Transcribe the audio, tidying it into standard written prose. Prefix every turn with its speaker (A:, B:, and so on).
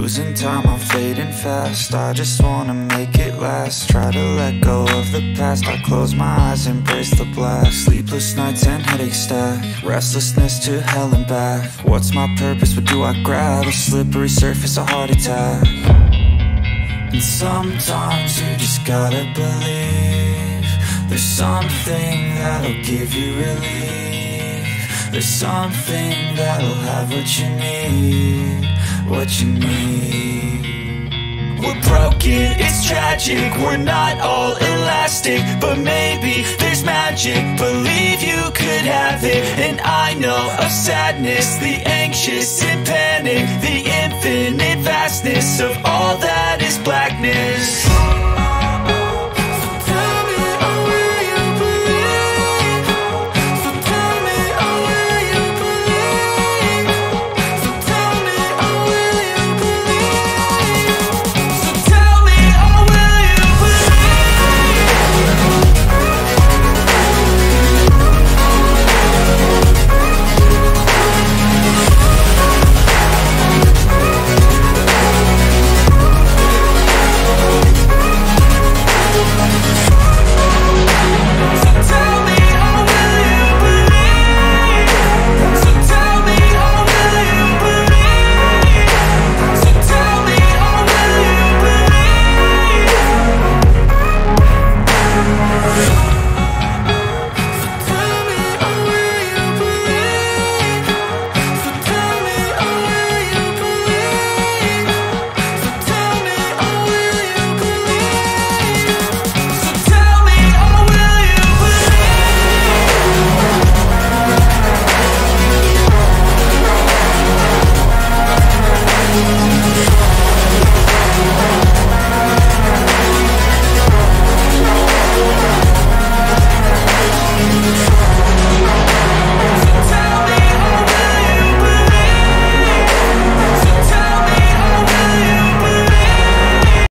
A: Losing time, I'm fading fast. I just wanna make it last. Try to let go of the past. I close my eyes, embrace the blast. Sleepless nights and headache stack. Restlessness to hell and back. What's my purpose, what do I grab? A slippery surface, a heart attack. And sometimes you just gotta believe there's something that'll give you relief. There's something that'll have what you need, what you need. We're broken, it's tragic, we're not all elastic, but maybe there's magic, believe you could have it. And I know of sadness, the anxious and panic, the infinite vastness of all that